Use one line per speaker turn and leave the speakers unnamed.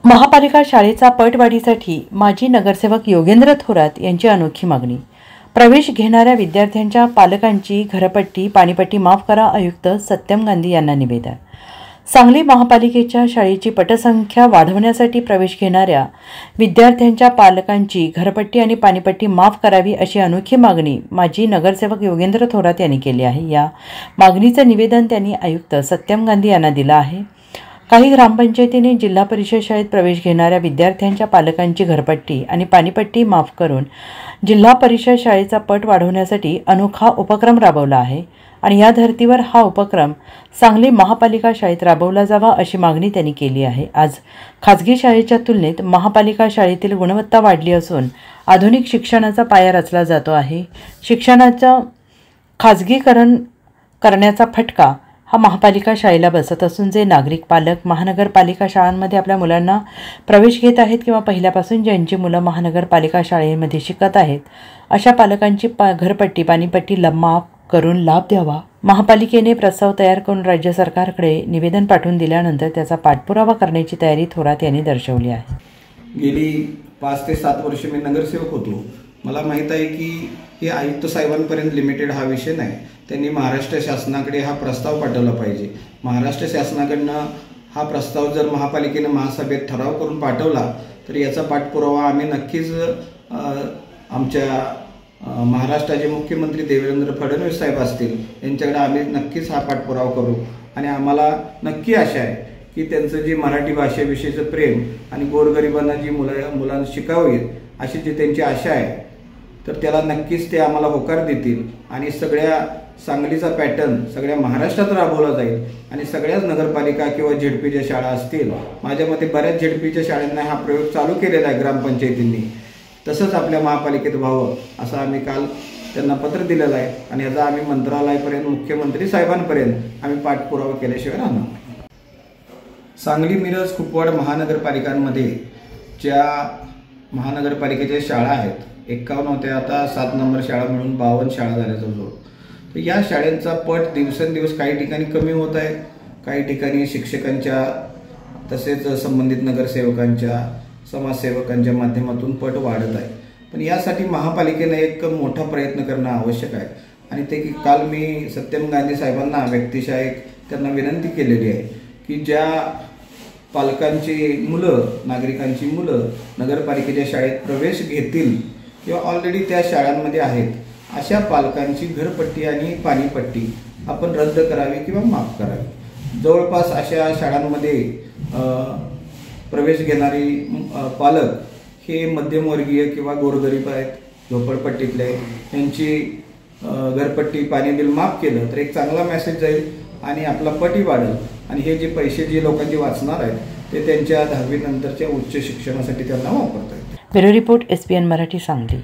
महापालिका शाळेचा पटवाढीसाठी माजी नगरसेवक योगेंद्र थोरात यांची अनोखी मागणी। प्रवेश घेणाऱ्या विद्यार्थ्यांच्या पालकांची घरपट्टी पाणीपट्टी माफ करा, आयुक्त सत्यम गांधी यांना निवेदन। सांगली महापालिकेच्या शाळेची पटसंख्या वाढवण्यासाठी प्रवेश घेणाऱ्या विद्यार्थ्यांच्या पालकांची घरपट्टी आणि पाणीपट्टी माफ करावी अशी अनोखी मागणी माजी नगरसेवक योगेंद्र थोरात यांनी केली आहे। या मागणीचे निवेदन त्यांनी आयुक्त सत्यम गांधी यांना दिलं आहे। काही ग्रामपंचायतीने जिल्हा परिषद शाळेत प्रवेश घेणाऱ्या विद्यार्थ्यांच्या पालकांची घरपट्टी आणि पाणीपट्टी माफ करून जिल्हा परिषद शाळेचा पट वाढवण्यासाठी अनोखा उपक्रम राबवला आहे आणि या धर्तीवर हा उपक्रम सांगली महापालिका शाळेत राबवला जावा अशी मागणी त्यांनी केली आहे। आज खाजगी शाळेच्या तुलनेत महापालिका शाळेतील गुणवत्ता वाढली असून आधुनिक शिक्षणाचा पाया रचला जातो आहे। शिक्षणाचं खाजगीकरण करण्याचा फटका हा महापालिका शाळेला बसत असून जे नागरिक पालक महानगरपालिका शाळांमध्ये आपल्या मुलांना प्रवेश घेत आहेत किंवा पहिल्यापासून ज्यांची मुलं महानगरपालिका शाळेमध्ये शिकत आहेत अशा पालकांची घरपट्टी पाणीपट्टी माफ करून लाभ द्यावा। महापालिकेने प्रस्ताव तयार करून राज्य सरकारकडे निवेदन पाठवून दिल्यानंतर त्याचा पाठपुरावा करण्याची तयारी थोरात यांनी दर्शवली आहे।
गेली 5 ते 7 वर्ष मी नगरसेवक होतो। मला माहित आहे की हे आयुक्त साहेबांपर्यंत लिमिटेड हा विषय नाही। त्यांनी महाराष्ट्र शासनाकडे हा प्रस्ताव पाठवला पाहिजे। महाराष्ट्र शासनाकडनं हा प्रस्ताव जर महापालिकेने महासभेत ठराव करून पाठवला तर याचा पाठपुरावा आम्ही नक्कीच आमच्या महाराष्ट्राचे मुख्यमंत्री देवेंद्र फडणवीस साहेब असतील यांच्याकडे आम्ही नक्कीच हा पाठपुरावा करू आणि आम्हाला नक्की आशा आहे की त्यांचं जे मराठी भाषेविषयीचं प्रेम आणि गोरगरिबांना जी मुलांना शिकावी अशी जी त्यांची आशा आहे तर त्याला नक्कीच ते आम्हाला होकार देतील आणि सगळ्या सांगलीचा पॅटर्न सगळ्या महाराष्ट्रात राबवला जाईल आणि सगळ्याच नगरपालिका किंवा झेडपीच्या शाळा असतील। माझ्या मते बऱ्याच झेडपीच्या शाळांना हा प्रयोग चालू केलेला आहे ग्रामपंचायतींनी, तसंच आपल्या महापालिकेत व्हावं असं आम्ही काल त्यांना पत्र दिलेलं आहे आणि याचा आम्ही मंत्रालयापर्यंत मुख्यमंत्री साहेबांपर्यंत आम्ही पाठपुरावा केल्याशिवाय राहणार। सांगली मिरज कुपवाड महानगरपालिकांमध्ये ज्या महानगरपालिकेच्या शाळा आहेत 51 होत्या, आता 7 नंबर शाळा मिळून 52 शाळा झाल्याचा जोड। तर या शाळांचा पट दिवसेंदिवस काही ठिकाणी कमी होत आहे, काही ठिकाणी शिक्षकांच्या तसेच संबंधित नगरसेवकांच्या समाजसेवकांच्या माध्यमातून पट वाढत आहे। पण यासाठी महापालिकेने एक मोठा प्रयत्न करणं आवश्यक आहे आणि ते काल मी सत्यम गांधी साहेबांना व्यक्तिशः त्यांना विनंती केलेली आहे की ज्या पालकांची मुलं नागरिकांची मुलं नगरपालिकेच्या शाळेत प्रवेश घेतील किंवा ऑलरेडी त्या शाळांमध्ये आहेत अशा पालकांची घरपट्टी आणि पाणीपट्टी आपण रद्द करावी किंवा माफ करावी। जवळपास अशा शाळांमध्ये प्रवेश घेणारी पालक हे मध्यमवर्गीय किंवा गोरगरीब आहेत, झोपडपट्टीतले, त्यांची घरपट्टी पाणी बिल माफ केलं तर एक चांगला मेसेज जाईल आणि आपला पटही वाढेल आणि हे जे पैसे जे लोकांचे वाचणार आहेत ते त्यांच्या 10वी नंतरच्या उच्च शिक्षणासाठी त्यांना वापरता येईल।
Bureau report SPN Marathi Sangli.